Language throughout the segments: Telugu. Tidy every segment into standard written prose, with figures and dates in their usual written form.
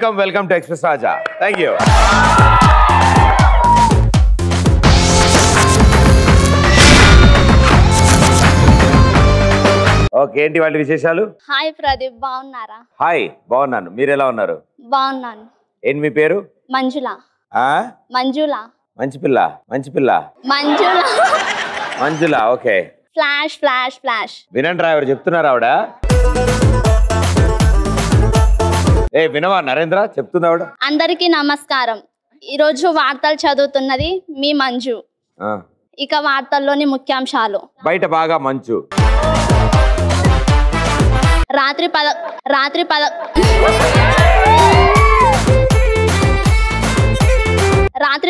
Welcome to express Raja. Thank you. Okay, ఏంటి వాళ్ళ విశేషాలు? హాయ్ ప్రదీప్, బాగున్నారా? హాయ్, బాగున్నాను. మీరు ఎలా ఉన్నారు? బాగున్నాను. ఏంటి మీ పేరు? మంజుల. మంజుల. మంచి పిల్ల. మంజుల. మంజుల. ఓకే. Flash flash flash. వినండి రా, ఎవరు చెప్తున్నారు ఆవిడ? వినవా నరేంద్ర? చెప్తుంది ఆవిడ. అందరికీ నమస్కారం. ఈరోజు వార్తలు చదువుతున్నది మీ మంజు. ఇక వార్తల్లోని ముఖ్యాంశాలు. బయట బాగా మంచు. రాత్రి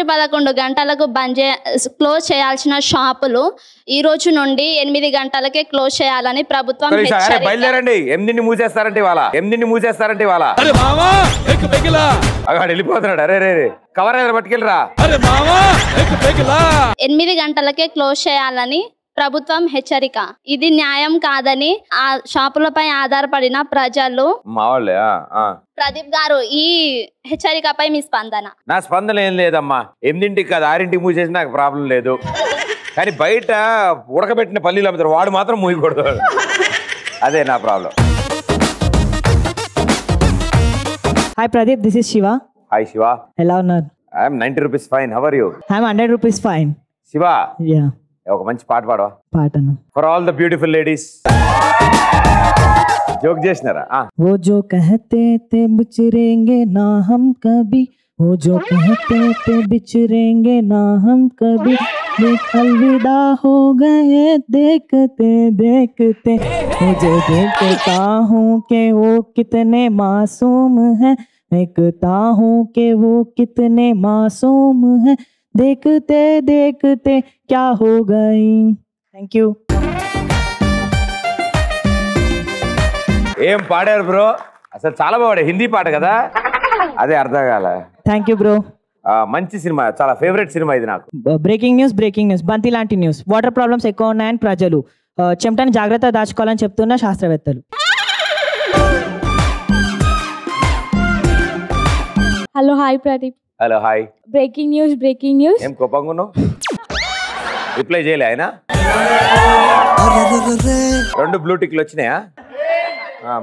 11 గంటలకు క్లోజ్ చేయాల్సిన షాపులు ఈ రోజు నుండి 8 గంటలకే క్లోజ్ చేయాలని ప్రభుత్వం బయలుదేరండి. 8 మూసేస్తారంటే ఇవాళ వెళ్ళిపోతున్నాడు. అరే కవర్ పట్టుకెళ్ళరా. 8 గంటలకే క్లోజ్ చేయాలని ప్రభుత్వం హెచ్చరిక. ఇది న్యాయం కాదని ఆ షాపులపై ఆధారపడిన ప్రజలు. ప్రదీప్ గారు, ఈ హెచ్చరికపై మీ స్పందన? నా స్పందన ఏం లేదమ్మా. 8ంటికి కాదు 6ంటికి మూసేసి నాకు ప్రాబ్లం లేదు. కానీ బయట ఉడకబెట్టిన పల్లీలు అమ్ముతారు, వాడు మాత్రం మూయకూడదు. అదే నా problem. Hi Pradeep, this is Shiva. Hi Shiva, ఎలా ఉన్నారు? I'm 90 rupees fine. How are you? I'm 100 rupees fine. Shiva, yeah, ఒక మంచి పాట పాడవా? పాటను. For all the beautiful ladies. Joke చేసినారా? वो जो कहते थे बिछड़ेंगे ना हम कभी, वो जो कहते थे बिछड़ेंगे ना हम कभी, अलविदा हो गए देखते देखते, मुझे देखता हूँ कि वो कितने मासूम हैं, देखता हूँ कि वो कितने मासूम हैं, देखते देखते क्या हो गई. Thank you. ఏం పాడారు బ్రో? అసలు చాలా బాగా. హిందీ పాట కదా, అదే అర్థం కాల. Thank you bro. మంచి సినిమా, చాలా ఫేవరెట్ సినిమా ఇది నాకు. బ్రేకింగ్ న్యూస్ బంతి లాంటి న్యూస్. వాటర్ ప్రాబ్లమ్స్ ఎక్కువ ఉన్నాయని ప్రజలు చెమటని జాగ్రత్త దాచుకోవాలని చెప్తున్న శాస్త్రవేత్తలు. Hello, hi Pradeep. Hello, hi. Breaking news. ఏం కోపంగా ఉన్నావు? రిప్లై చేయలే ఆయన? 2 బ్లూ టిక్లు వచ్చినాయా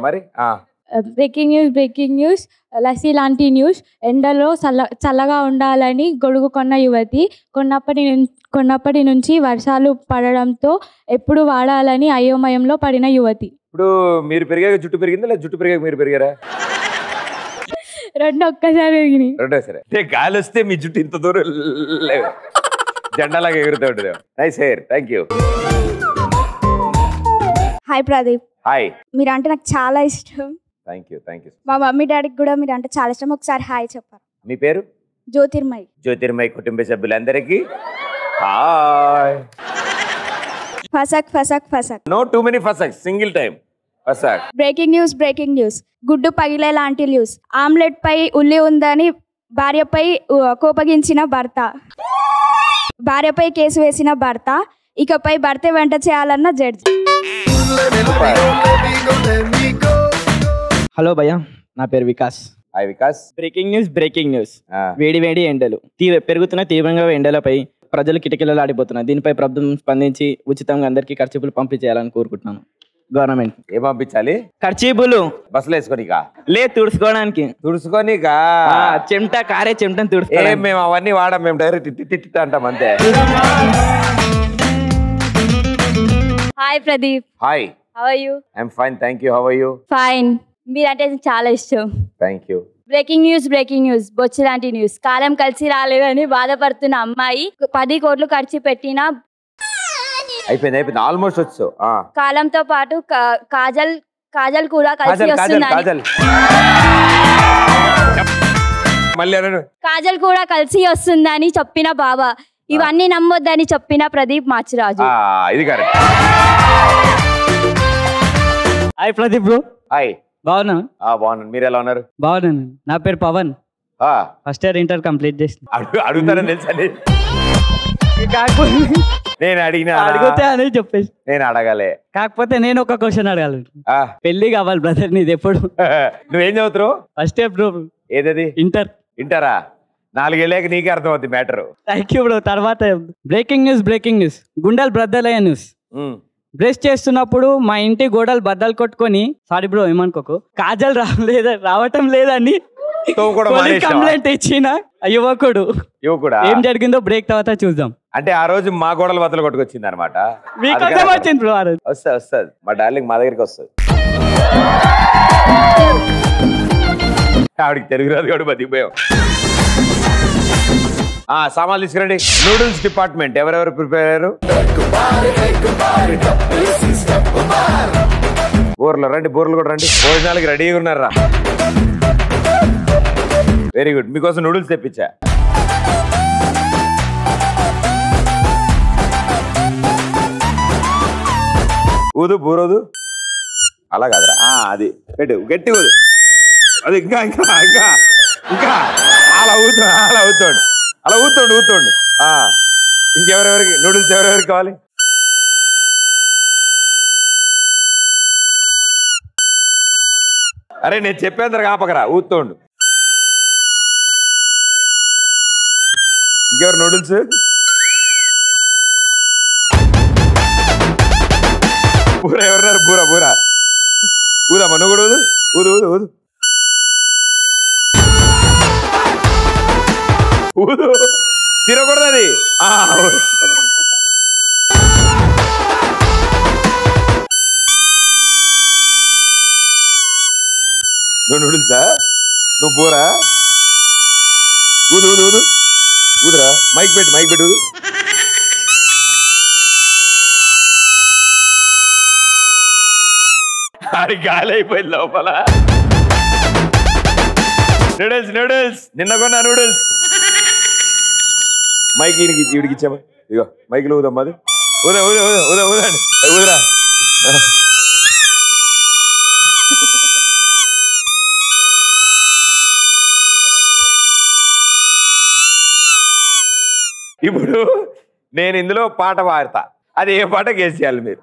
మరి? Breaking news. లస్సీ లాంటి న్యూస్. ఎండలో చల్లగా ఉండాలని గొడుగు కొన్న యువతి. కొన్నప్పటి నుంచి వర్షాలు పడడంతో ఎప్పుడు వాడాలని అయోమయంలో పడిన యువతి. ఇప్పుడు మీరు పెరిగాక జుట్టు పెరిగిందా లేదా జుట్టు పెరిగాక మీరు పెరిగారా? 2 ఒక్కసారి పెరిగినాయి. 2 సరే. గాలి వస్తే మీ జుట్టు ఇంత దూరం జెండాలాగా ఎగురుతూ ఉంటుంది. Nice hair. Thank you. Hi Pradeep. Hi. మీరంటే నాకు చాలా ఇష్టం. Thank you. మా మమ్మీ డాడీకి కూడా మీరు అంటే చాలా ఇష్టం. ఒకసారి హాయ్ చెప్పారు. మీ పేరు? జ్యోతిర్మయి. కుటుంబ సభ్యులందరికీ హాయ్. ఫసక్. నో టూ మెనీ ఫసక్, సింగిల్ టైం ఫసక్. Breaking news. గుడ్డు పగిలే లాంటి న్యూస్. ఆమ్లెట్ పై ఉల్లి ఉందని భార్యపై కోపగించిన భర్త. భార్యపై కేసు వేసిన భర్త. ఇకపై భర్త వెంట చేయాలన్న జడ్జి. హలో భయ్యా, నా పేరు Vikas. Hi Vikas. Breaking news. వేడి ఎండలు పెరుగుతున్న తీవ్రంగా ఎండలపై ప్రజలు కిటకిలలు ఆడిపోతున్నారు. దీనిపై ప్రభుత్వం స్పందించి ఉచితంగా అందరికీ ఖర్చీపులు పంపిణీ చేయాలని కోరుకుంటున్నాను. గవర్నమెంట్ ఏం పంపించాలి? ఖర్చీపులు. బస్సులు వేసుకోనికా? తుడుచుకోవడానికి. తుడుచుకోనికా? చెమటని తుడుచుకో. మేము అవన్నీ వాడాం, మేము డైరెక్ట్ టిట్ అంటాం అంతే. Hi Pradeep. Hi. How are you? I'm fine, thank you. How are you? Fine. మీరంటే చాలా ఇష్టం. Thank you. Breaking news. బొచ్చు లాంటి న్యూస్. కాలం కలిసి రాలేదని బాధపడుతున్న అమ్మాయి 10 కోట్లు ఖర్చు పెట్టిన. అయిపోయింది. ఆల్మోస్ట్ వచ్చు. కాలంతో పాటు కాజల్ కూడా కలిసి వస్తుందని. కాజల్ కూడా కలిసి వస్తుందని చెప్పిన బాబా. ఇవన్నీ నమ్మొద్దని చెప్పిన ప్రదీప్ మాచిరాజు. ఇది correct. Hi Pradeep bro. Hi. బాగున్నాను. మీరు ఎలా ఉన్నారు? బాగున్నాను. నా పేరు Pavan. First year inter complete చేసిన. అడుగుతారని తెలుసా? నేను అడిగినా అడిగితే అని చెప్పేసి నేను అడగాలి. కాకపోతే నేను ఒక క్వశ్చన్ అడగాలి. పెళ్లి కావాలి బ్రదర్ నీది ఎప్పుడు? నువ్వేం చదువుతావు? First year bro. ఏదది? ఇంటరా? 4 ఏళ్ళకి నీకే అర్థమవుతుంది మ్యాటర్. Thank you bro. తర్వాత బ్రేకింగ్ న్యూస్ గుండెలు బ్రద్దలయ్యే న్యూస్. బ్రష్ చేస్తున్నప్పుడు మా ఇంటి గోడలు బద్దలు కొట్టుకొని, సారీ బ్రో ఏమనుకోకు, కాజల్ రావటం లేదని కంప్లైంట్ ఇచ్చిన యువకుడు. ఏం జరిగిందో బ్రేక్ తర్వాత చూద్దాం. అంటే ఆ రోజు మా గోడలు బద్దలు కొట్టుకొచ్చింది అనమాట. వచ్చింది బ్రో. వస్తుంది మా డార్లింగ్ మా దగ్గరికి వస్తుంది. ఆవిడికి తెలుగు రాదు కాబట్టి బతికిపోయాం. సామాన్లు తీసుకురండి. నూడిల్స్ డిపార్ట్మెంట్ ఎవరెవరు ప్రిపేర్ అయ్యారు? బోర్లు రండి, బోర్లు కూడా రండి. భోజనాలకి రెడీగా ఉన్నారా? Very good. మీకోసం నూడిల్స్ తెప్పించా. ఊదు బూరోదు. అలా కాదురా, అది పెట్టు, గట్టి ఊదు. అది ఇంకా ఇంకా ఇంకా ఇంకా అలా ఊతుకోండి, అలా ఊతుకోండి, అలా ఊతుకోండి. ఇంకెవరెవరికి నూడిల్స్ ఎవరెవరికి కావాలి? అరే నేను చెప్పేందరు కాపకరా, ఊతుకోండు. ఇంకెవరు నూడిల్స్? బూర ఎవరున్నారు? బూర బూర ఊదమ్మా, నువ్వు కూడా ఊదు ఊదు ఊదు ఊదు ఊదు. తిరగకూడదు అది. నువ్వు నూడిల్సా? నువ్వు బూరా? ఊదు ఊదు ఊదు ఊదురా. మైక్ పెట్టు ఊదు. అది గాలి అయిపోయింది లోపల. నూడిల్స్ నిన్న కొన్నా నూడిల్స్. మైక్ ఈడికి ఇచ్చామా? ఇగో మైక్లో ఊదమ్మా. అది ఊదండి, ఊదరా. ఇప్పుడు నేను ఇందులో పాట పాడతా. అది ఏ పాట గేసేయాలి మీరు.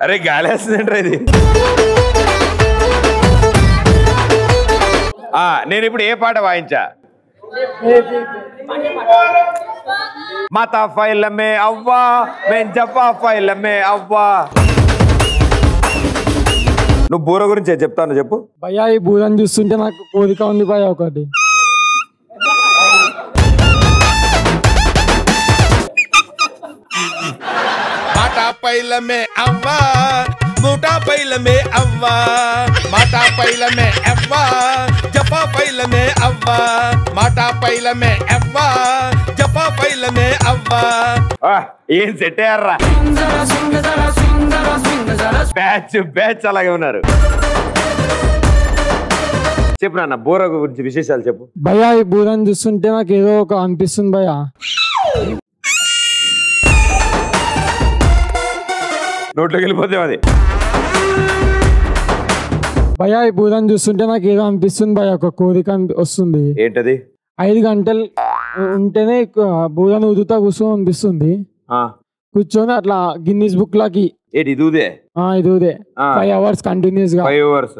అరే గాలేస్తుందంటారా ఇది? నేను ఇప్పుడు ఏ పాట వాయించా? మాతా ఫైలమే అవ్వా మేం జపా ఫైలమే అవ్వా. నువ్వు బూర గురించి చెప్తాను, చెప్పు. భయ్యా ఈ బూరని చూస్తుంటే నాకు కోరిక ఉంది భయ్యా ఒకటి. మాటా పైలమే అవ్వా మూటా పైలమే అవ్వా, మాటా పైలమే అవ్వా జపా పైలమే అవ్వా, మాటా పైలమే అవ్వా జపా పైలమే అవ్వా. ఏం సెట్ అయ్యారా? బ్యాచ్ అలాగే ఉన్నారు. చెప్పు నాన్న, బూర గురించి విశేషాలు చెప్పు. భయ్యా ఈ బూరని చూస్తుంటే నాకు ఏదో ఒక అనిపిస్తుంది భయ్యా. నోట్లోకి వెళ్ళిపోతే అది. భయ్యా ఈ బూరని చూస్తుంటే నాకు ఏదో అనిపిస్తుంది భయ్యా, ఒక కోరిక వస్తుంది. ఏంటది? 5 గంటలు ఉంటేనే బూరని ఊదుతా కూర్చొని అనిపిస్తుంది. కూర్చొని అట్లా గిన్నీస్ బుక్ లాకి. ఇది ఊదే? ఇది ఊదే 5 hours కంటిన్యూస్ గా. 5 hours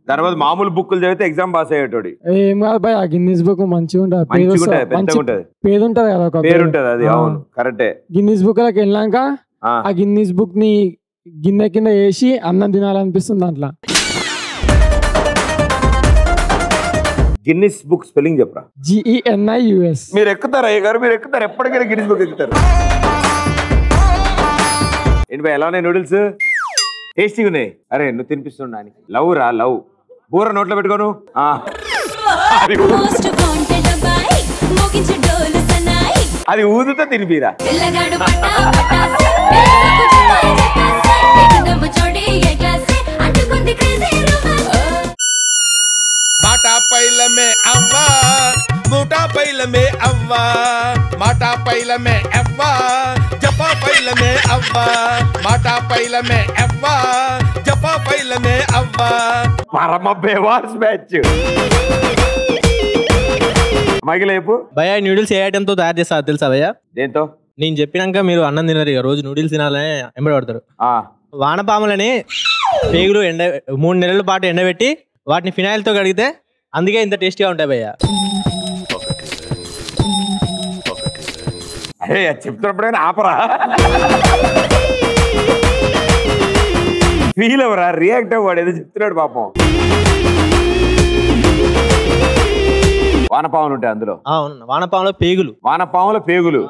తర్వాత మామూలు బుక్కులు చదివితే ఎగ్జామ్ పాస్ అయ్యేటోడి. ఏం కాదు భయ్యా, గిన్నీస్ బుక్ మంచిగా ఉంటుంది, పేరు ఉంటది కదా, ఒక పేరు ఉంటది. అది అవును కరెక్టే. గిన్నీస్ బుక్ లకి వెళ్ళాక ఆ గిన్నీస్ బుక్ ని గిన్నె కింద వేసి అన్నం తినాలనిపిస్తుంది దాంట్లో. గిన్నిస్ బుక్ స్పెల్లింగ్ చెప్పరా? GENIUS. మీరు ఎక్కుతారా అయ్య గారు? మీరు ఎక్కుతారు, ఎప్పటికైనా గిన్నిస్ బుక్ ఎక్కుతారు. ఏంటి భయ్ ఎలా ఉన్నాయి నూడిల్స్? టేస్టీగా ఉన్నాయి. అరే నువ్వు తినిపిస్తున్నా. లవ్ రా లవ్. బూర నోట్లో పెట్టుకోను. అది ఊదుతో తినిపిరా. మాటా పైలమే అవ్వా మూటా పైలమే అవ్వా, మాటా పైలమే అవ్వా జపా పైలమే అవ్వా, మాటా పైలమే అవ్వా జపా పైలమే అవ్వా. పరమ బేవార్స్ బ్యాచ్. మైకిల్ చెప్పు. భయ్యా న్యూడిల్స్ ఏ ఐటెంతో తయారు చేస్తారు తెలుసా భయ్యా? దేంతో? నేను చెప్పినాక మీరు అన్నం తినరు, ఇక రోజు నూడిల్స్ తినాలని ఎంబడబడతారు. వానపాములని పేగులు 3 నెలల పాటు ఎండబెట్టి వాటిని ఫినాయిల్తో కడిగితే అందుకే ఇంత టేస్టీగా ఉంటాయి భయ్యా. అరే చెప్తున్నప్పుడైనా ఆపరా, ఫీల్ అవరా, రియాక్ట్ అవ్వడు ఏదో చెప్తున్నాడు పాపం. వానపాములు ఉంటాయి అందులో. వానపాముల పేగులు. వానపాముల పేగులు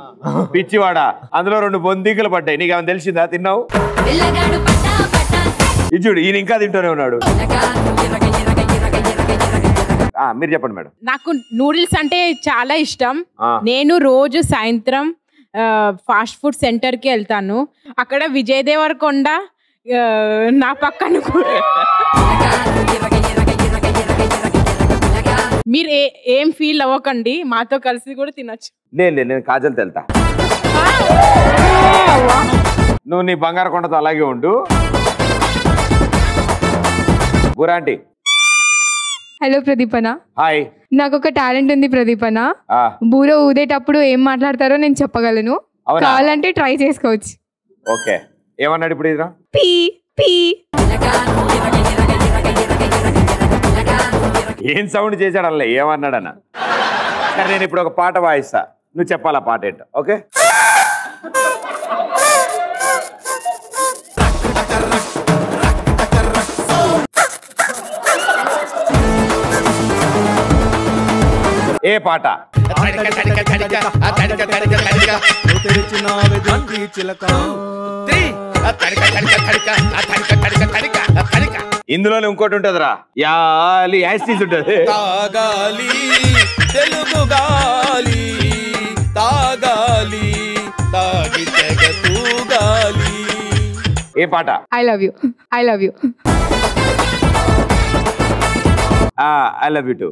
పిచ్చివాడ, అందులో 2 బొందికలు పడ్డాయి. నీకు ఏమైనా తెలిసిందా? తిన్నావు? ఇచ్చుడు ఈయన ఇంకా తింటూనే ఉన్నాడు. మీరు చెప్పండి మేడం. నాకు నూడిల్స్ అంటే చాలా ఇష్టం. నేను రోజు సాయంత్రం ఫాస్ట్ ఫుడ్ సెంటర్ కి వెళ్తాను. అక్కడ విజయ్ దేవరకొండ నా పక్కన మీరు ఏం ఫీల్ అవ్వకండి, మాతో కలిసి కూడా తినొచ్చు. లేదు నేను కాజల్ తెలుతా, నువ్వు నీ బంగారు కొండతో అలాగే ఉండు. బురాంటి. హలో ప్రదీపన. హాయ్. నాకు ఒక టాలెంట్ ఉంది ప్రదీపన. బూర ఊదేటప్పుడు ఏం మాట్లాడతారో నేను చెప్పగలను, కావాలంటే ట్రై చేసుకోవచ్చు. ఓకే, ఏమన్నాడు ఇప్పుడు? ఇది పీ పీ. ఏం సౌండ్ చేశాడు అలా, ఏమన్నాడన్న? సరే నేను ఇప్పుడు ఒక పాట వాయిస్తా, నువ్వు చెప్పాలా పాట ఏంటో. ఓకే? ఏ పాట? ఇందులోనే ఇంకోటి ఉంటదిరా, యాలి యాస్టీస్ ఉంటది. తాగాలి తెలుగు గాలి, తాగాలి తాగి తెగ తూగాలి. ఏ పాట? I love you, I love you. I love you two.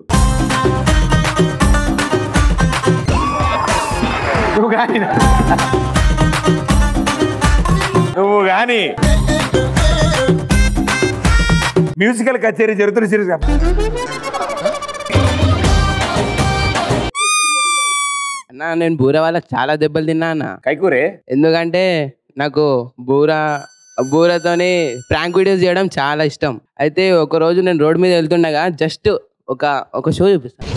నువ్వు గాని మ్యూజికల్ కచేరీ జరుగుతున్న సిరీస్ అన్నా. నేను బూర వల్ల చాలా దెబ్బలు తిన్నా అన్న. కైకూరే? ఎందుకంటే నాకు బూరతోని ప్రాంక్ వీడియోస్ చేయడం చాలా ఇష్టం. అయితే ఒక రోజు నేను రోడ్ మీద వెళ్తుండగా జస్ట్ ఒక షో చూపిస్తాను.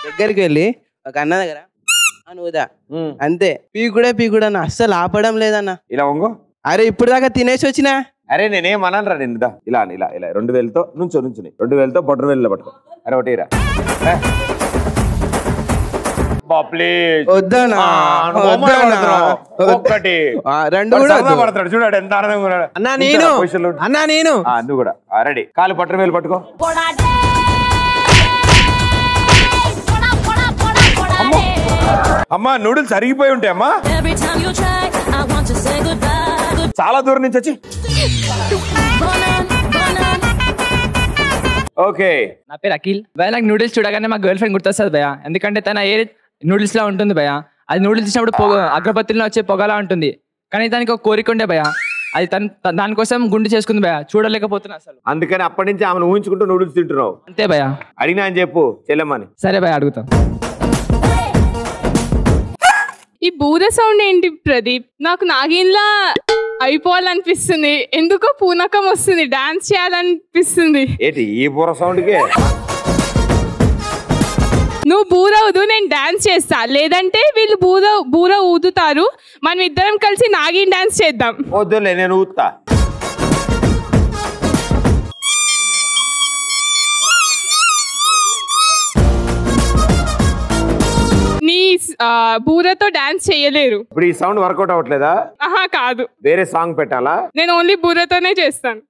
దగ్గరికి వెళ్ళి ఒక అన్న దగ్గర నువ్వుదా అంతే, పీకుడే అన్న, అస్సలు ఆపడం లేదన్న. ఇలా వంగో. అరే ఇప్పుడు దాకా తినేసి వచ్చినా. అరే నేనేం అనరా నిన్ను, ఇలా ఇలా ఇలా 2 వేలతో నుంచుని 2 వేలతో బొట్ట వేలు పట్టుకో. అరే ఒకటిరా ఒక్కటి 2 కూడా పడతాడు. చూడాడు ఎంత ఆనందంగా ఉన్నాడు. అన్నా నేను నువ్వు కూడా రెడీ. కాలు బొట్ట వేలు పట్టుకో. అమ్మా నూడిల్స్ అరిగిపోయి ఉంటాయి అమ్మా, చాలా దూరం నుంచి వచ్చి. ఓకే, నా పేరు అఖిల్ భయ. నాకు నూడిల్స్ చూడగానే మా గర్ల్ ఫ్రెండ్ గుర్తొస్తుంది భయ, ఎందుకంటే తన ఏ నూడిల్స్ లా ఉంటుంది భయ. అది నూడిల్స్ ఇచ్చినప్పుడు అగ్రబత్తిలో వచ్చే పొగలా ఉంటుంది, కానీ దానికి ఒక కోరిక ఉండే భయ, అది దానికోసం గుండు చేసుకుంది భయ, చూడలేకపోతున్నా అసలు. అందుకని అప్పటి నుంచి ఆమెను ఊహించుకుంటూ నూడిల్స్ తింటున్నావు అంతే భయ. అడిగినా అని చెప్పు చెల్లెమ్మని. సరే భయ అడుగుతాం. ఈ బూర సౌండ్ ఏంటి ప్రదీప్? నాకు నాగిన్లా అయిపోవాలనిపిస్తుంది, ఎందుకో పూనకం వస్తుంది, డాన్స్ చేయాలనిపిస్తుంది. ఏంటి ఈ బూర సౌండ్కే? నువ్వు బూర ఊదు, నేను డాన్స్ చేస్తా, లేదంటే వీళ్ళు బూర ఊదుతారు, మనం ఇద్దరం కలిసి నాగిన్ డాన్స్ చేద్దాం. వద్దులే నేను ఊదుతా. నీ బూరతో డాన్స్ చేయలేరు. ఇప్పుడు ఈ సౌండ్ వర్కౌట్ అవ్వట్లేదా? ఆహా కాదు, వేరే సాంగ్ పెట్టాలా? నేను ఓన్లీ బూరతోనే చేస్తాను.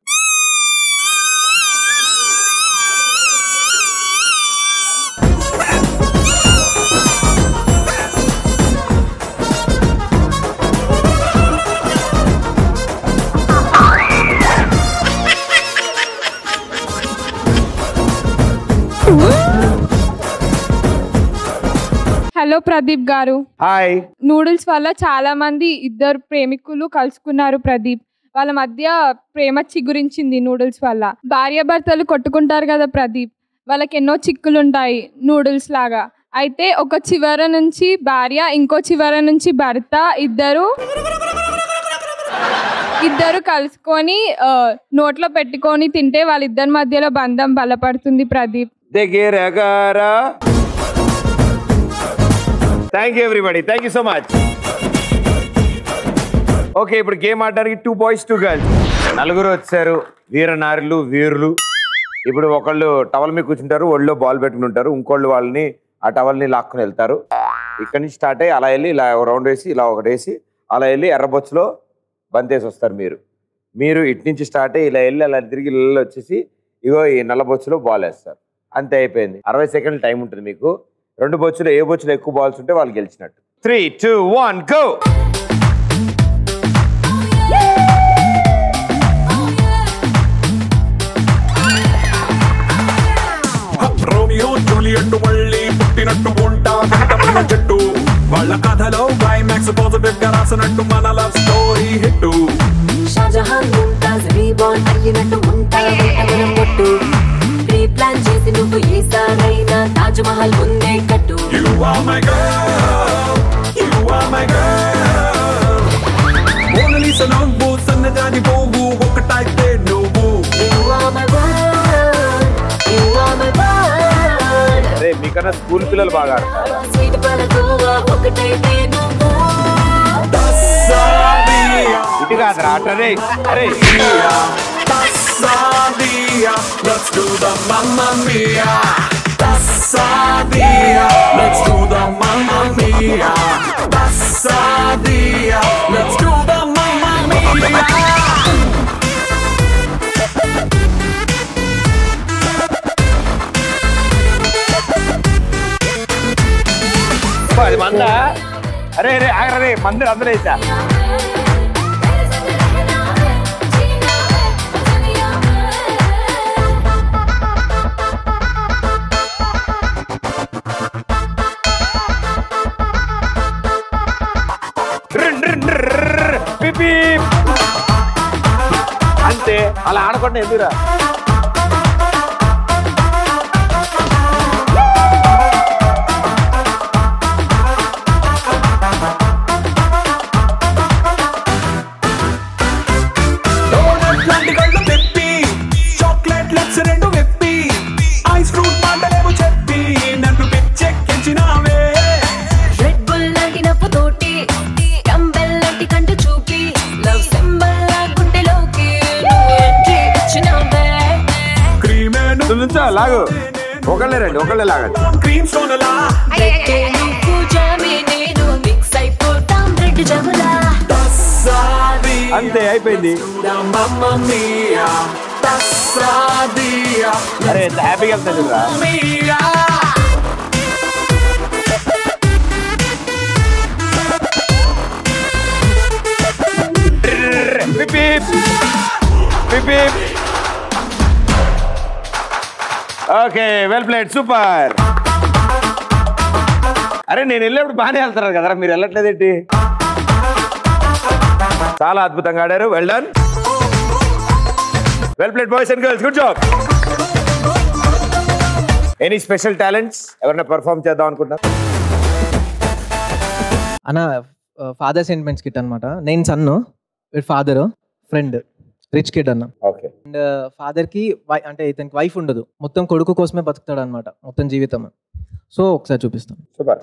హలో ప్రదీప్ గారు. హాయ్. నూడిల్స్ వల్ల చాలా మంది ఇద్దరు ప్రేమికులు కలుసుకున్నారు ప్రదీప్. వాళ్ళ మధ్య ప్రేమ చిగురించింది నూడిల్స్ వల్ల. భార్యాభర్తలు కొట్టుకుంటారు కదా ప్రదీప్, వాళ్ళకి ఎన్నో చిక్కులు ఉంటాయి నూడిల్స్ లాగా. అయితే ఒక చివర నుంచి భార్య, ఇంకో చివర నుంచి భర్త ఇద్దరు కలుసుకొని నోట్లో పెట్టుకొని తింటే వాళ్ళిద్దరి మధ్యలో బంధం బలపడుతుంది. ప్రదీప్ దగ్గరగారా. Thank you everybody, thank you so much. Okay, ఇప్పుడు గేమ్ ఆడడానికి 2 బాయ్స్ 2 గర్ల్స్. నలుగురు వచ్చారు, వీరనారులు, వీరులు. ఇప్పుడు ఒకళ్ళు టవల్ మీద కూర్చుంటారు, ఒళ్ళో బాల్ పెట్టుకుని ఉంటారు, ఇంకోళ్ళు వాళ్ళని ఆ టవల్ని లాక్కుని వెళ్తారు. ఇక్కడి నుంచి స్టార్ట్ అయ్యి అలా వెళ్ళి ఇలా రౌండ్ వేసి ఇలా ఒకటి వేసి అలా వెళ్ళి ఎర్రబొచ్చులో బంతేసి వస్తారు. మీరు ఇటు నుంచి స్టార్ట్ అయ్యి ఇలా వెళ్ళి అలా తిరిగి ఇళ్ళలో వచ్చేసి ఇగో ఈ నల్ల బొచ్చులో బాల్ వేస్తారు. అంతే, అయిపోయింది. 60 సెకండ్లు టైం ఉంటుంది మీకు. 2 బొచ్చులు ఏ బొచ్చులో ఎక్కువ బాల్స్ ఉంటే వాళ్ళు గెలిచినట్టు. 3, 2, 1 గో. రోమియో జూలియట్ మళ్ళీ పుట్టినట్టు ఉంటా చెట్టు. వాళ్ళ కథలో క్లైమాక్స్ పాజిటివ్ గా రాసినట్టు మన love story hit. Shahjahan Mumtaz reborn అయ్యినట్టు ఉంటాడు. ప్రీ ప్లాన్ చేసి నువ్వు ఈసారైనా తాజ్ మహల్ ముందే కట్టు. You are my girl, you are my girl. మోనలీసా నువ్వు సన్నజాజి పువ్వు ఒకటైతే నువ్వు. You are my world, you are my world. అరే మీకన్నా స్కూల్ పిల్లలు బాగా ఆడతారు. స్వీట్ పలకువ ఒకటైతే నువ్వు. ఇటు కాదురా అట్లనే. అరే Tassadia, let's do the Mamma Mia. Tassadia, let's do the Mamma Mia. Tassadia, let's do the Mamma Mia. 10 మందా? అరే అరే ఆగరే, మంది అందరూ వేసా. అంతే, అలా ఆడకుండా ఎందుకురా. చాక్లెట్ లెట్స్ రెండు వెప్పి ఐస్ ఫ్రూట్ మాటలేమో చెప్పి నన్ను పిచ్చెక్కించినావే. రెడ్ బుల్ లాంటి నవ్వు తోటి డంబెల్ లాంటి కంటు చూపి లవ్ సింబల్ లా గుండెలోకి ఎంట్రీ ఇచ్చినావే. క్రీమే నుంచో లాగు, ఒకళ్ళే రండి, ఒకళ్ళే లాగండి. క్రీమ్ సోనలా నువ్వు జామి నేను మిక్స్ అయిపోతాం రెడ్ జములా. అంతే, అయిపోయింది. Mamma Mia, Tassadia, అరే ఎంత హ్యాపీగా వెళ్తాను రా. Mia. Okay, well played, super. అరే నేను వెళ్ళేప్పుడు బాగానే వెళ్తున్నారు కదరా, మీరు వెళ్ళట్లేదేంటి? చాలా అద్భుతంగా ఆడారు, well done. Well played boys and girls, good job. Any special talents ఎవరైనా పర్ఫార్మ్ చేద్దాం అనుకుంటున్నారు? అన్న ఫాదర్ సెంటిమెంట్స్ కిట్ అనమాట. నేను సన్ను, వీడు ఫాదర్, ఫ్రెండ్, రిచ్ కిడ్ అన్న. ఓకే. అండ్ ఫాదర్కి అంటే ఇతనికి వైఫ్ ఉండదు, మొత్తం కొడుకు కోసమే బతుకుతాడు అనమాట మొత్తం జీవితం. సో ఒకసారి చూపిస్తాను. సూపర్.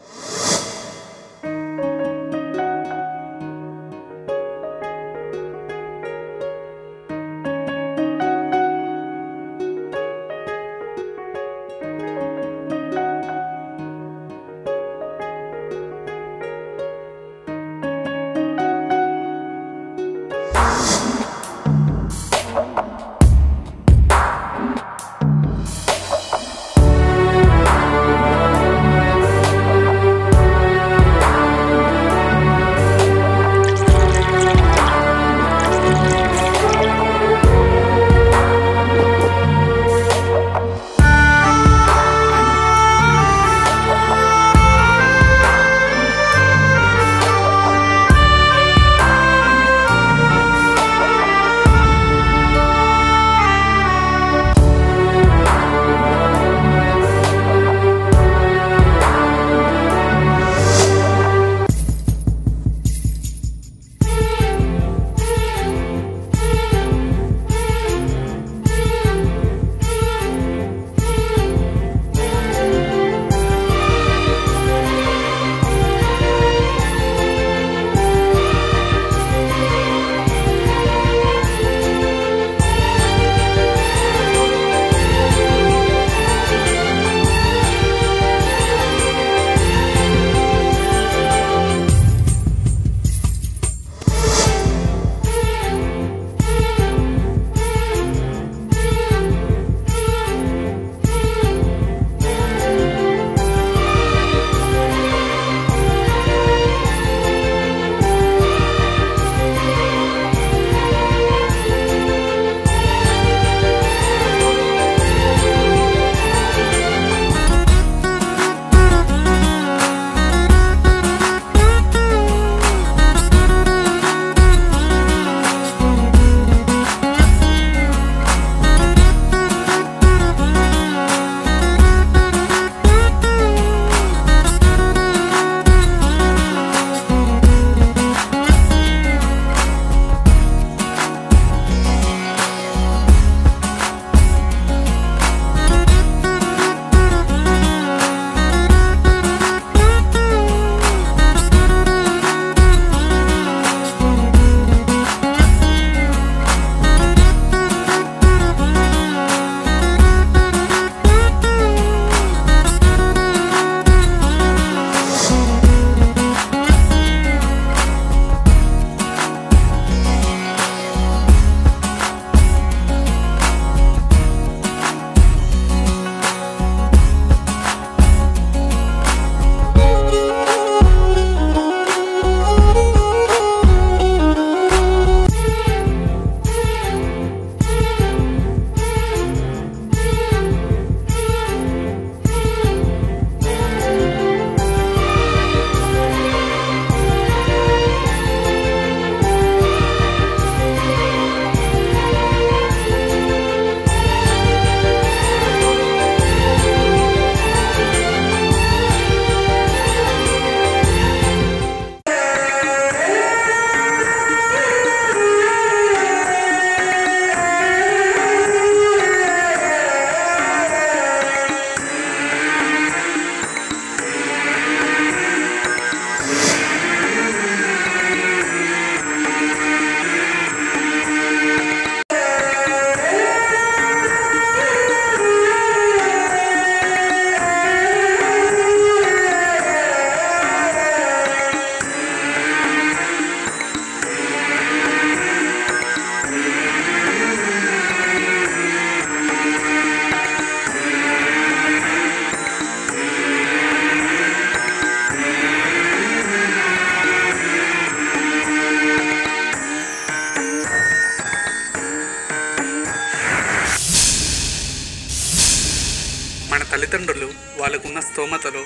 వాళ్ళకున్న స్తోమతలో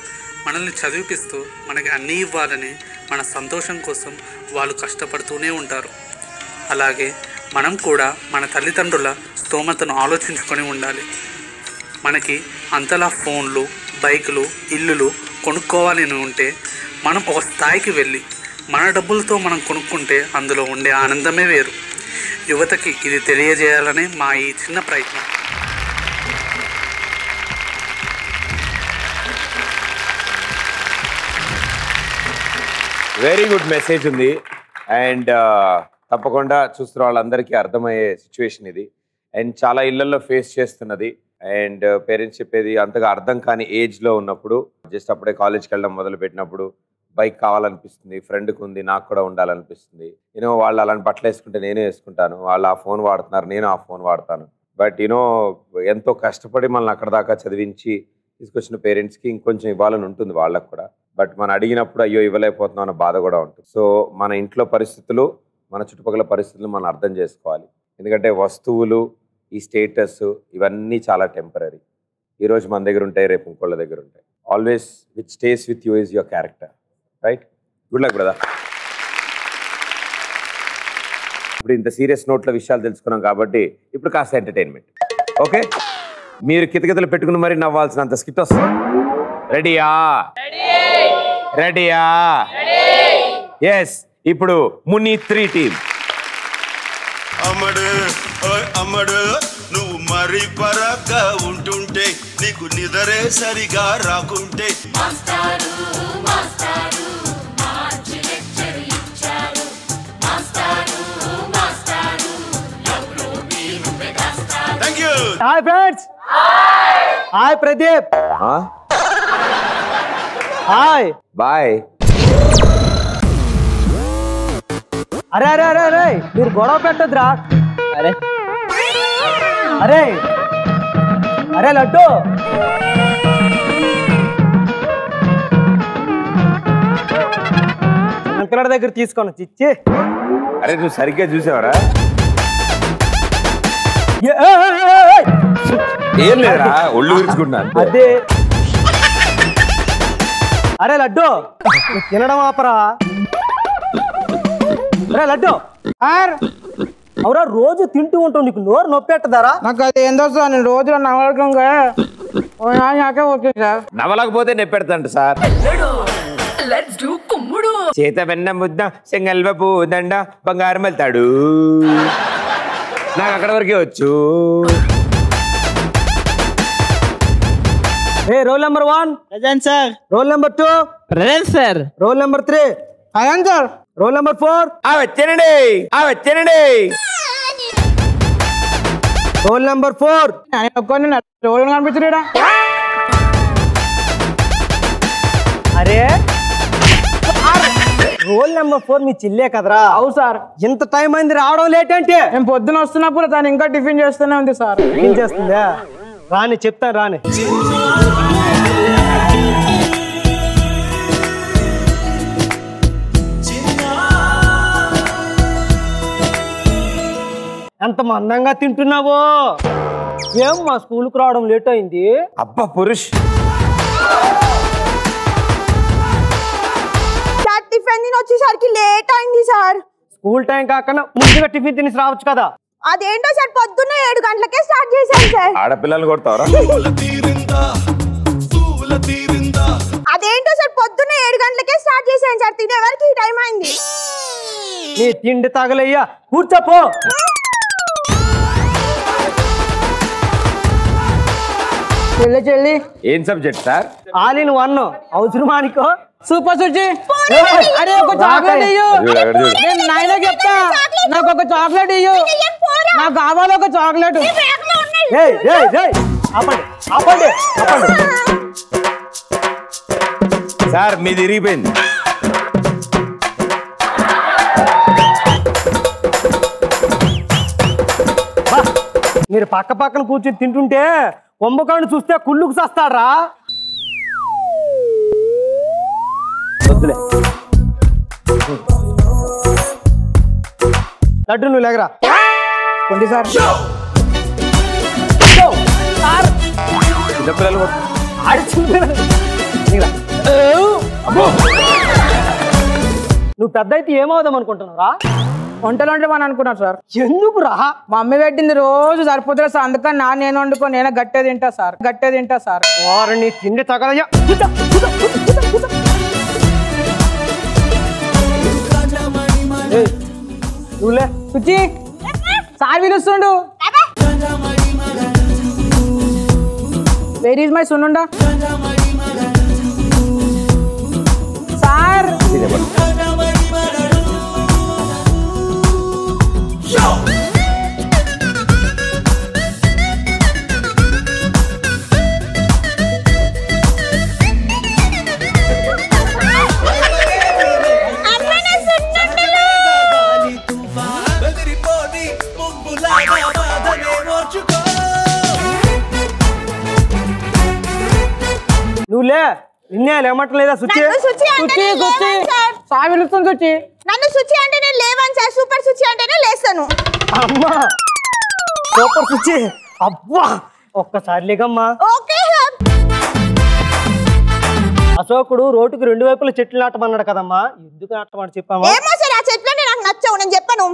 మనల్ని చదివిపిస్తూ మనకి అన్నీ ఇవ్వాలని మన సంతోషం కోసం వాళ్ళు కష్టపడుతూనే ఉంటారు. అలాగే మనం కూడా మన తల్లిదండ్రుల స్తోమతను ఆలోచించుకొని ఉండాలి. మనకి అంతలా ఫోన్లు, బైకులు, ఇల్లులు కొనుక్కోవాలని ఉంటే మనం ఒక స్థాయికి వెళ్ళి మన డబ్బులతో మనం కొనుక్కుంటే అందులో ఉండే ఆనందమే వేరు. యువతకి ఇది తెలియజేయాలనే మా ఈ చిన్న ప్రయత్నం. వెరీ గుడ్ మెసేజ్ ఉంది. అండ్ తప్పకుండా చూస్తున్న వాళ్ళందరికీ అర్థమయ్యే సిచ్యువేషన్ ఇది. అండ్ చాలా ఇళ్లలో ఫేస్ చేస్తున్నది. అండ్ పేరెంట్స్ చెప్పేది అంతగా అర్థం కాని ఏజ్లో ఉన్నప్పుడు, జస్ట్ అప్పుడే కాలేజ్కి వెళ్ళడం మొదలు పెట్టినప్పుడు బైక్ కావాలనిపిస్తుంది, ఫ్రెండ్కి ఉంది, నాకు కూడా ఉండాలనిపిస్తుంది. యూనో వాళ్ళు అలాంటి బట్టలు వేసుకుంటే నేనే వేసుకుంటాను, వాళ్ళు ఆ ఫోన్ వాడుతున్నారు, నేను ఆ ఫోన్ వాడతాను. బట్ యూనో ఎంతో కష్టపడి మనల్ని అక్కడ దాకా చదివించి తీసుకొచ్చిన పేరెంట్స్కి ఇంకొంచెం ఇవ్వాలని ఉంటుంది వాళ్ళకు కూడా. బట్ మనం అడిగినప్పుడు అయ్యో ఇవ్వలేకపోతున్నాం అన్న బాధ కూడా ఉంటుంది. సో మన ఇంట్లో పరిస్థితులు, మన చుట్టుపక్కల పరిస్థితులు మనం అర్థం చేసుకోవాలి. ఎందుకంటే వస్తువులు, ఈ స్టేటస్ ఇవన్నీ చాలా టెంపరీ. ఈరోజు మన దగ్గర ఉంటాయి, రేపు ఇంకోళ్ళ దగ్గర ఉంటాయి. Always which stays with you is your character. Right? Good luck brother. ఇప్పుడు ఇంత సీరియస్ నోట్ల విషయాలు తెలుసుకున్నాం కాబట్టి ఇప్పుడు కాస్త ఎంటర్టైన్మెంట్. ఓకే, మీరు కితకితలు పెట్టుకుని మరి నవ్వాల్సినంత స్కిట్ వస్తుంది. రెడీయా? రెడీయా? ఎస్. ఇప్పుడు ముని 3 టీమ్. అమ్మడు ఓయ్ అమ్మడు, నువ్వు మరి పరగ్గా ఉంటుంటే నీకు నిదరే సరిగా రాకుంటే hi friends. Hi Pradeep. Hi boy. అరే అరే అరే అరే మీరు గొడవ పెట్టొద్దురా. అరే అరే అరే లడ్డు, అంకులర్ దగ్గర తీసుకొని చిచ్చి. అరే నువ్వు సరిగ్గా చూసావరా? ఏం లేదురా, ఒళ్ళు విరుచుకుంటున్నాను. అదే అరే లడ్డు తినడం ఆపరా. అరే లడ్డు అవురా, రోజు తింటూ ఉంటావు, నీకు నోరు నొప్పెట్టదారా? నాకు అది ఏందో సార్, నేను రోజులో నవలకంగా నాకే ఓకే సార్. నవలకపోతే నెప్పెడతాంట సార్. చేత వెన్న ముద్ద, సెంగల్వ పూదండ, బంగారం వెళ్తాడు. నాకు అక్కడ వరకే వచ్చు. Roll number 1 present sir. Roll number 2 present sir. Roll number 3 అయ్యాను సార్. రోల్ నెంబర్ 4 వచ్చానండి. రోల్ నెంబర్ 4 రోల్ కనిపించలేడా? అరే రోల్ నెంబర్ 4 మీ చిల్లే కదరా? అవు సార్. ఇంత టైం అయింది రావడం లేట్ అంటే? నేను పొద్దున వస్తున్నప్పుడు తను ఇంకా టిఫిన్ చేస్తూనే ఉంది సార్. టిఫిన్ చేస్తుందా? రాని చెప్తాను రాని. ఎంత మందంగా తింటున్నావో. ఏం మా స్కూల్కి రావడం లేట్ అయింది? అబ్బా పురుష్, టిఫిన్ తిని వచ్చేసరికి లేట్ అయింది సార్. స్కూల్ టైం కాకుండా ముందుగా టిఫిన్ తినేసి రావచ్చు కదా. అదేంటో సార్, పొద్దున్న 7 గంటలకే స్టార్ట్ చేశాను సార్. ఆడపిల్లలు కొడతావరా? అదేంటో సార్, పొద్దున్న 7 గంటలకే స్టార్ట్ చేశాను సార్. తినే వరకు ఈ టైం అయింది. నీ తిండి తగలయ్యా, కూర్చోపో. చెల్లి ఏం సబ్జెక్ట్ సార్? ఆల్ ఇన్ 1 అవసరమానికో. సూపర్ సుచి. అరే ఒక చాక్లెట్ ఇయ్యు. నేను నాయన చెప్తా, నాకు ఒక చాక్లెట్ ఇయ్యు. నాకు కావాలి ఒక చాక్లెట్. ఆపండి. సార్ మీది ఇరిగిపోయింది. మీరు పక్క పక్కన కూర్చొని తింటుంటే కుంభకర్ణుడు చూస్తే కుళ్ళుకు చస్తాడ్రా. లడ్డు నువ్వు లేగరా. కొండి సార్. నువ్వు పెద్ద అయితే ఏమవుదాం అనుకుంటున్నావురా? వంటలు అంటే మనం అనుకున్నాను సార్. ఎందుకు రా? మా అమ్మ పెట్టింది రోజు సరిపోతుంది సార్, అందుకని నేను వండుకొని నేనే గట్టే తింటా సార్. వారిని తిండి తగలయ్యా. నువ్వులే సుచి సార్ పిలుస్తుండు. వేర్ ఈజ్ మై సున్నుండా సార్. నువ్వులే నిన్నే లేమంటలేదా సుచి? సార్ పిలుస్తుంది సుచి. నన్ను సుచి అంటే నేను లేవాను సార్, సూపర్ సుచి అంటేనే లేస్తాను. అమ్మా సూపర్ సుచి. అబ్బా ఒక్కసారి లేకమ్మా. Okay sir. అశోకుడు రోడ్డుకి 2 వైపులా చెట్లు నాటమన్నాడు కదమ్మా, ఎందుకు నాటమని చెప్పామా? ఏమో సార్, ఆ చెట్లు నాకు నచ్చవు, నేను చెప్పను.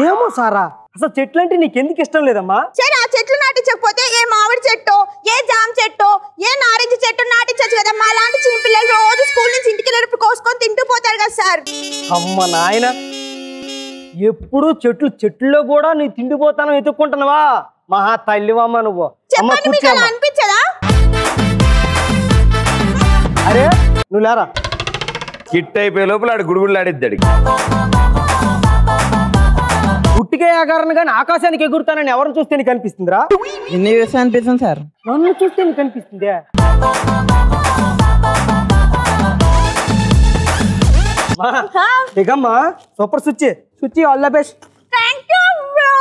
ఏమో సారా, అసలు చెట్లు అంటే నీకెందుకు ఇష్టం లేదమ్మా? సరే ఆ చెట్లు నాటించకపోతే ఏ మామిడి చెట్టు, ఏ జామ చెట్టు, ఏ నారింజ చెట్టు నాటించచ్చు కదమ్మా. అలాంటి చిన్న పిల్లలు రోజు స్కూల్ నుంచి ఇంటికి వెళ్ళినప్పుడు కోసుకొని తింటూ పోతారు కదా సార్. అమ్మ నాయన, ఎప్పుడు చెట్లో కూడా నీ తిండిపోతాను ఎత్తుక్కుంటున్నావా? మహా తల్లివమ్మ నువ్వు. అనిపించదా? అరే నువ్వు లేరా. కిట్ అయిపోయే లోపల ఆడు గుడుగుడు ఆడిద్దాడు. ఉట్టికే ఆకారం కానీ ఆకాశానికి ఎగురుతానని ఎవరిని చూస్తే నీకు కనిపిస్తుందిరా? ఎన్ని వేసా అనిపిస్తుంది సార్. నన్ను చూస్తే నీకు కనిపిస్తుందే. దిగమ్మా super Suchi. Suchi all the best. Thank you bro.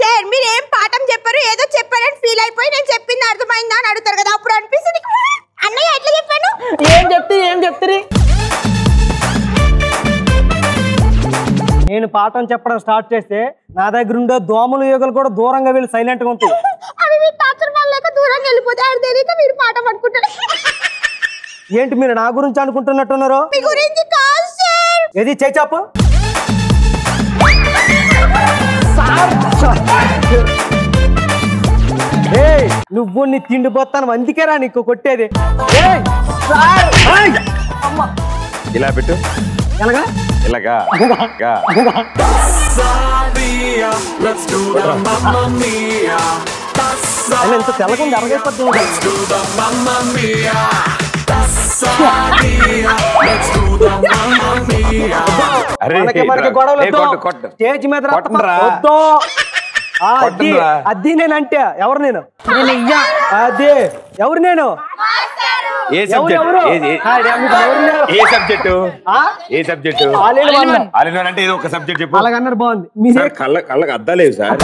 Sir మీరు ఏం పాఠం చెప్పారు, ఏదో చెప్పారని ఫీల్ అయిపోయి నేను చెప్పింది అర్థమైందా అని అడుగుతారు కదా, అప్పుడు అనిపిస్తుంది అన్నయ్య ఎట్లా చెప్పాను. ఏం చెప్తారు? నేను పాఠం చెప్పడం స్టార్ట్ చేస్తే నా దగ్గర ఉండే దోమలు యోగులు కూడా దూరంగా వెళ్ళి సైలెంట్ గా ఉంటాయి. అవి మీ టార్చర్ వల్లక దూరంగా వెళ్ళిపోతే అది తెలియక మీరు పాఠం పట్టుకుంటారు. ఏంటి మీరు నా గురించి అనుకుంటున్నట్టున్నారు? మీ గురించి కాదు సార్. ఏది చేచాపు? నువ్వు నీ తిండిపోతాను, అందుకేరా నీకు కొట్టేది. ఇలా పెట్టు. ఎలాగా? ఇలాగా. ఎంత తెల్లకుండా అరగైపోతుంది. స్టేజ్ మీద అది నేనంటే ఎవరు నేను? అదే ఎవరు నేను? ఏ సబ్జెక్టు? అంటే ఏదో ఒక సబ్జెక్ట్ చెప్పు. అలాగన్నారు బాగుంది. మీరు కళ్ళకి అద్దాలేదు సార్.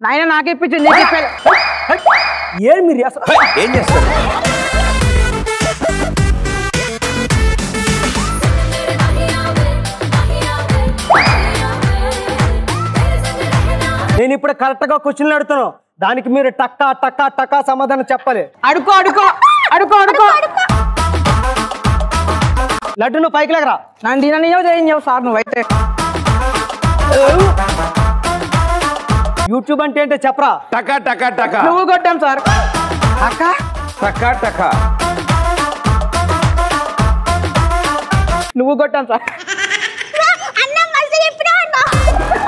నాయన నాకే ఇప్పించండి. ఏం మీరు ఏం చేస్తారు? నేను ఇప్పుడు కరెక్ట్ గా క్వశ్చన్లు అడుగుతాను, దానికి మీరు టక్కా టక్కా టక్కా సమాధానం చెప్పాలి. అడుకో అడుకో అడుకో అడుకో. లడ్డు నువ్వు పైకి లేకరా. నన్ను తిననియవు సార్ నువ్వైతే. యూట్యూబ్ అంటే ఏంటో చెప్పరా? టకా టకా టకా. నువ్వు కొట్టాం సార్. టకా టకా టకా. నువ్వు కొట్టాం సార్.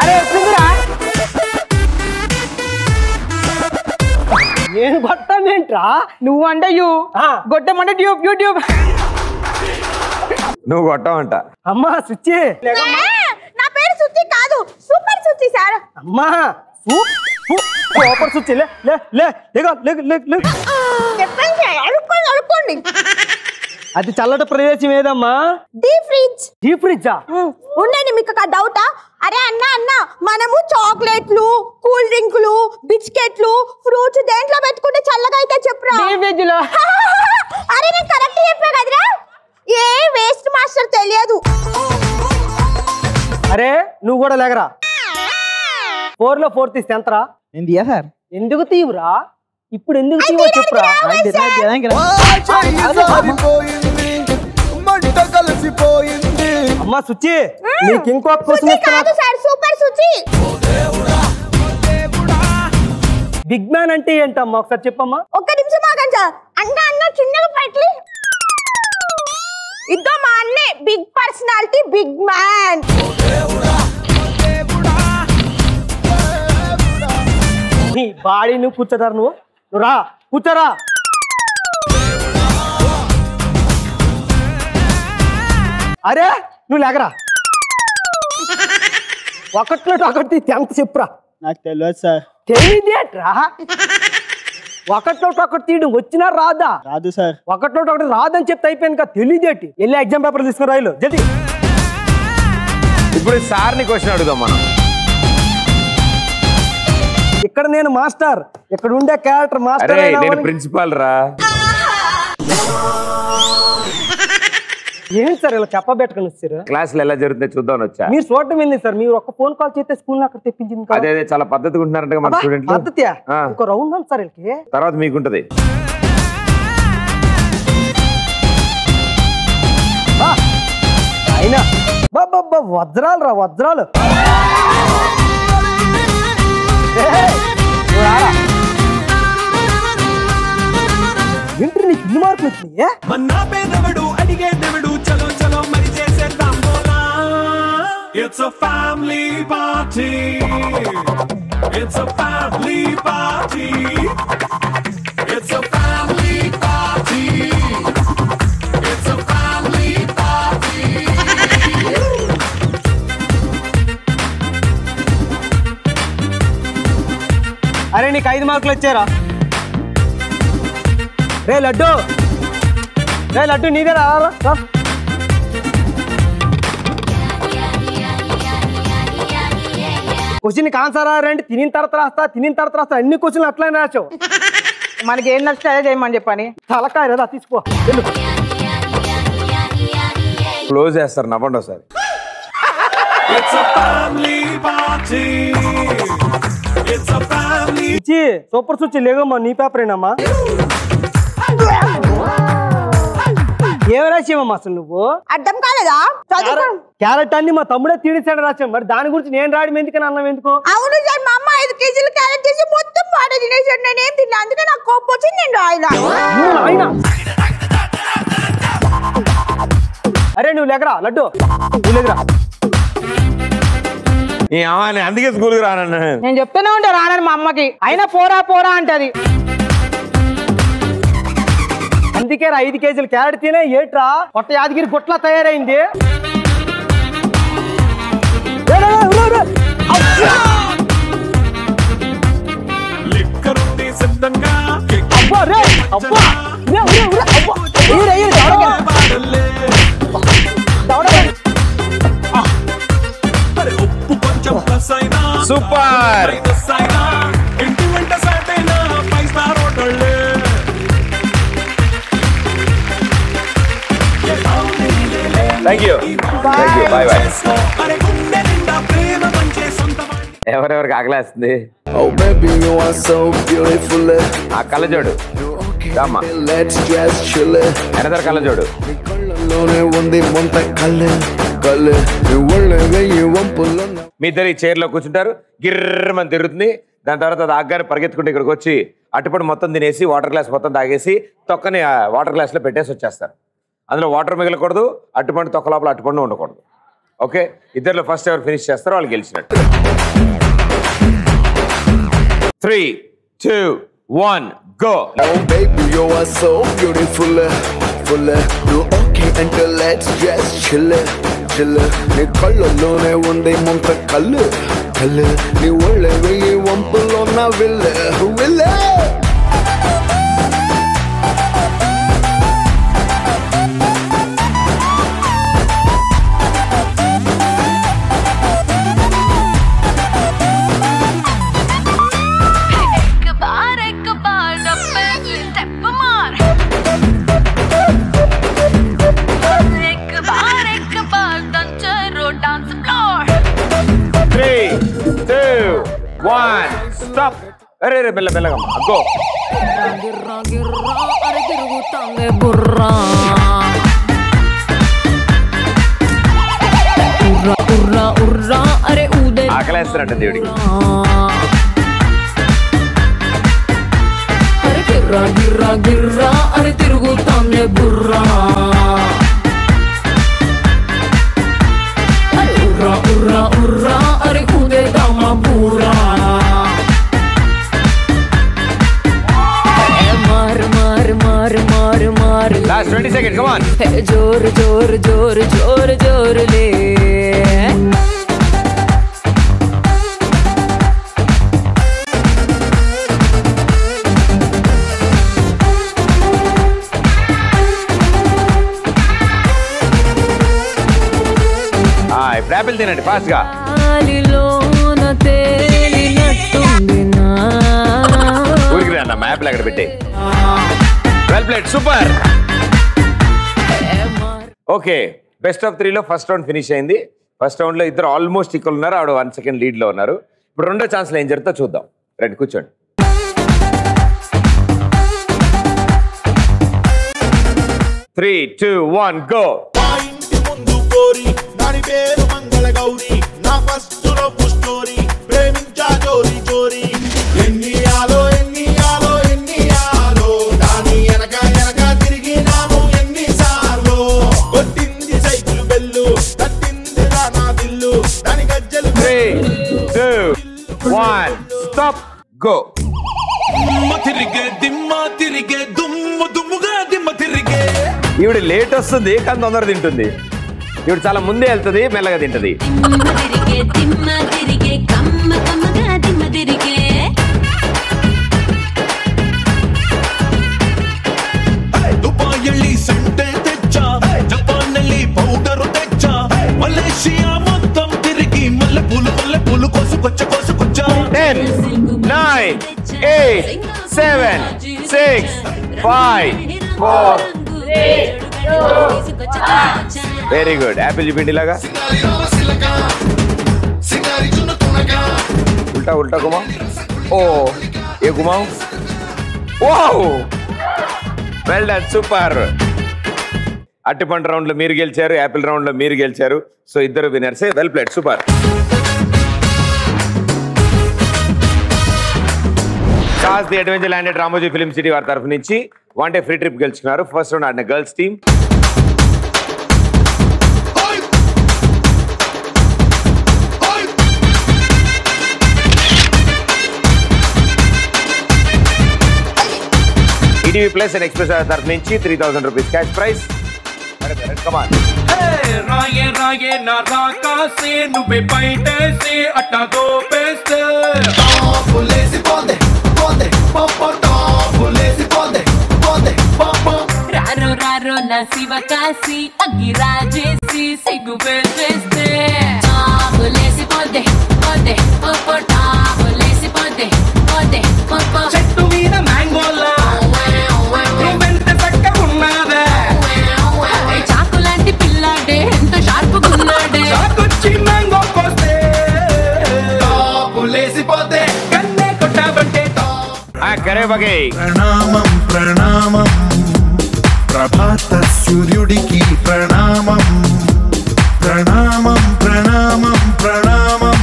అరే నేను కొట్టమేంట్రా? నువ్వు అంటే యూ, గొట్టమంటే ట్యూబ్. యూట్యూబ్. నువ్వు కొట్టమంట. అమ్మా సుచి. నా పేరు సుచి కాదు, సూపర్ సుచి సార్. అమ్మా సూపర్ సుచి. లే లే లే చెప్పండి అడుక్కోండి. అది చల్లటి ప్రదేశం ఏదమ్మా? Deep fridge. డీప్ ఫ్రిడ్జా? ఉండండి, మీకు ఒక డౌటా? అరే అన్న మనము చాక్లెట్లు, కూల్ డ్రింకులు, బిస్కెట్లు, ఫ్రూట్స్ దేంట్లో పెట్టుకుంటే చల్లగా అయితే చెప్పురా? డీప్ ఫ్రిడ్జ్ లో. అరే నేను కరెక్ట్ చెప్పా కదరా? ఏ వేస్ట్ మాస్టర్ తెలియదు. అరే నువ్వు కూడా లేగరా 4 లో 4 తీస్తే ఎంతరా? నేను తీయా సార్. ఎందుకు తీవురా? ఇప్పుడు ఎందుకు తీవో చెప్పురా. అమ్మా సుచి నీకు ఇంకో క్వశ్చన్ ఇస్తున్నా. సూపర్ సుచి. బిగ్ మ్యాన్ అంటే ఏంటమ్మా ఒకసారి చెప్పమ్మా. ఒక్క నిమిషం ఆగండి. అన్న చిన్నగా పట్లి ఇద్దో మా అన్నే బిగ్ పర్సనాలిటీ బిగ్ మ్యాన్. నీ బాడీ నువ్వు కూర్చోదారు నువ్వు రా కూర్చోరా. అరే నువ్వు లేకరా. ఒకటిలో ఒకటి ఎంత చెప్పురా. నాకు తెలియదు సార్. తెలియదేట్రా? ఒకటిలో ఒకటి తీయడం వచ్చినా రాదా? రాదు సార్. ఒకటిలో ఒకటి రాదని చెప్తే అయిపోయింది కదా. తెలియదేటి. వెళ్ళి ఎగ్జామ్ పేపర్ తీసుకుని రాయలు జల్దీ. ఇప్పుడు సార్ని క్వశ్చన్ అడుగుదాం మనం. ఇక్కడ నేను మాస్టర్, ఇక్కడ ఉండే క్యారెక్టర్ మాస్టర్. నేను ప్రిన్సిపాల్ రా. ఏంటి సార్ ఇలా చెప్పబెట్టుకుని వచ్చారు? క్లాసులు ఎలా జరుగుతుందో చూద్దాం వచ్చా. మీరు చూడటం ఏంది సార్? మీరు ఒక్క ఫోన్ కాల్ చేస్తే స్కూల్ అక్కడ తెప్పించింది. అదే చాలా పద్ధతిగా ఉంటున్నారంట మన స్టూడెంట్లు. పద్ధతి ఇంకో రౌండ్ ఉంది సార్ వీళ్ళకి. తర్వాత మీకుంటది. అయినా బాబా వజ్రాలు రా వజ్రాలు. ఏంటి నీకు ఇన్ని మార్కులు వచ్చినాయి? మన్నా పేదవడు అడిగేదవడు చలో చలో మరి చేసేద్దాం బోలా. It's a family party. It's a family party. It's a family party. It's a family party. అరే నీకు 5 మార్కులు వచ్చారా? రే లడ్డు నీదే రా. క్వశ్చన్ ఆన్సర్ రండి. తినిన తర్వాత రాస్తా అన్ని క్వశ్చన్లు అట్లనే రాసావు. మనకి ఏం నచ్చితే అదే చేయమని చెప్పని. తలకాయ రా తీసుకో. క్లోజ్ చేస్తారు నవ్వండి ఒకసారి. It's a family party. It's a family. Super Suchi లేగమ్మా. నీ పేపరేనమ్మా. ఏం రాసేవమ్మా అసలు నువ్వు? అర్థం కాలేదా? క్యారెట్ అన్ని మా తమ్ముడే తీడిసాడు రాసాం. మరి దాని గురించి నేను రాయడం ఎందుకని అన్నం ఎందుకు? అవును సార్, మా అమ్మ 5 కేజీలు క్యారెట్ చేసి మొత్తం పాట తినేసాడు. నేనేం తిన్నా, అందుకే నాకు కోపం వచ్చింది. నేను రాయలా. అరే నువ్వు లేకరా లడ్డు, నువ్వు లేకరా. అందుకే స్కూల్కి రానన్నా. నేను చెప్తూనే ఉంటా రానని మా అమ్మకి. అయినా పోరా అంటది. అందుకే 5 కేజీలు క్యారెట్ తినే ఏట్రా కొత్త యాదగిరి గుట్లా తయారైంది. సూపర్. ఇంటి వెంట సాటైనా 5 స్టార్ హోటళ్ళే. Thank you. Bye bye. ఎవరెవరికి ఆకలేస్తుంది? ఆ కళ్ళజోడు ఎనదర్ కళ్ళజోడు. మీ ఇద్దరు ఈ చైర్లో కూర్చుంటారు. గిర్రమని తిరుగుతుంది. దాని తర్వాత అది ఆగ్గానే పరిగెత్తుకుంటే ఇక్కడికి వచ్చి అటుపడి మొత్తం తినేసి వాటర్ గ్లాస్ మొత్తం తాగేసి తొక్కని వాటర్ గ్లాస్లో పెట్టేసి వచ్చేస్తారు. అందులో వాటర్ మిగలకూడదు, అట్టుపండు తొక్క లోపల అట్టుపండు ఉండకూడదు. ఓకే, ఇద్దరులో ఫస్ట్ ఎవరు ఫినిష్ చేస్తారో వాళ్ళు గెలిచినట్టు. 3, 2, 1 go. Oh baby, you are so beautiful, full. You okay until let's just chill. నీ కళ్ళలోనే ఉంది ముంత కళ్ళు. నీ ఒళ్ళే వెయ్యి వంపులో నా విల్ల. dance floor. స్టాప్. అరే మెల్ల మెల్లగమ్మా గో. ఆకలేస్తున్నట్టు దేవుడికి. గిర్రా గిర్రా గిర్రా అరే తిరుగుతాందే బుర్రా అరే ఉర్రా ఉర్రా ఉర్రా అరే ఊదేద్దామా బూరా మార్ మార్ మార్ మార్ మార్ లాస్ట్ 20 seconds come on జోరు జోరు జోరు జోరు జోరులే ఇప్పుడు యాపిల్ తినండి ఫాస్ట్ గా. ఊరికి రా అన్న యాపిల్ అక్కడ పెట్టే. Well played super. Okay best of 3 లో ఫస్ట్ రౌండ్ ఫినిష్ అయింది. ఫస్ట్ రౌండ్ లో ఇద్దరు ఆల్మోస్ట్ ఈక్వల్ ఉన్నారు. ఆవిడ 1 సెకండ్ లీడ్ లో ఉన్నారు. ఇప్పుడు రెండో ఛాన్స్ లో ఏం జరుగుతుందో చూద్దాం. రండి కూర్చోండి. 3, 2, 1 గో. దాని పేరు మంగళ గౌరి నా ఫస్ట్ లవ్ స్టోరీ ప్రేమించా జోరి జోరి ఎన్ని ఆలో దాని ఎనక తిరిగి నాము ఎన్ని సార్లు కొట్టింది సైకిల్ బెల్లు తట్టింది నా దిల్లు దాని గజ్జలు 3, 2, 1 స్టాప్ గో. తిరిగే దుమ్ముగా దిమ్మ తిరిగే. ఈవిడ లేట్ వస్తుంది కానీ తొందర తింటుంది. ఇప్పుడు చాలా ముందే వెళ్తుంది మెల్లగా తింటది. దుబాయ్ సంటే తెచ్చా జపాన్ పౌడర్ తెచ్చా మలేషియా మొత్తం తిరిగి మల్లె పూలు కోసుకొచ్చా 10, 9, 8, 7, 6, 5, 4 వెరీ గుడ్. యాపిల్ చూపిండి లాగా ఉల్టా ఉల్టా గుమా. ఓ ఏ గుమావు. Wow well done super. అట్టిపంట రౌండ్ లో మీరు గెలిచారు, యాపిల్ రౌండ్ లో మీరు గెలిచారు. సో ఇద్దరు winners. Well played super. Cos the adventure landed Ramoji film city వారి తరఫు నుంచి 1 డే ఫ్రీ ట్రిప్ గెలుచుకున్నారు. ఫస్ట్ రౌండ్ ఆడిన girls team. ETV plus and express తరఫు నుంచి 3000 రూపీస్ క్యాష్ ప్రైజ్. కమాన్ రాయే రాయే నా రాకాసే నువ్వే బయటేసే అట్టా దోపేస్తే టాపులేసి పోందే పోందే పాప టాపులేసి పోందే పోందే పాప రారో రారో నా శివకాశి అగ్గి రాజేసి సిగ్గు వేస్తే టాపులేసి పోందే పోందే పాప టాపులేసి పోందే పోందే పాప చెట్టు మీద మ్యాంగోలా నువ్వెంత చక్కగా ఉన్నావే చాకులాంటి పిల్లాడే ఎంత షార్ప్గా ఉన్నాడే చాకొచ్చి మ్యాంగో కోస్తే టాపులేసి పోతే కన్నే కొట్టాబంటే కరే బగే. ప్రణామం ప్రణామం ప్రభాత సూర్యుడికి ప్రణామం ప్రణామం ప్రణామం ప్రణామం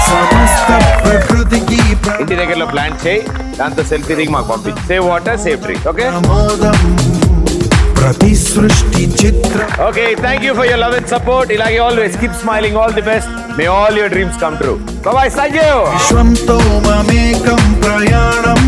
సమస్త ప్రకృతికి ఇంటి దగ్గరలో ప్లాన్ చేయి, దాంతో సెల్ఫీ దిగి మాకు పంపించి. Save water save drink. Okay ప్రతి సృష్టి చిత్ర. Okay thank you for your love and support. ఇలాగే always keep smiling. All the best. May all your dreams come true. Bye bye. Sanjay. విశ్వంతో మమేకం ప్రయాణం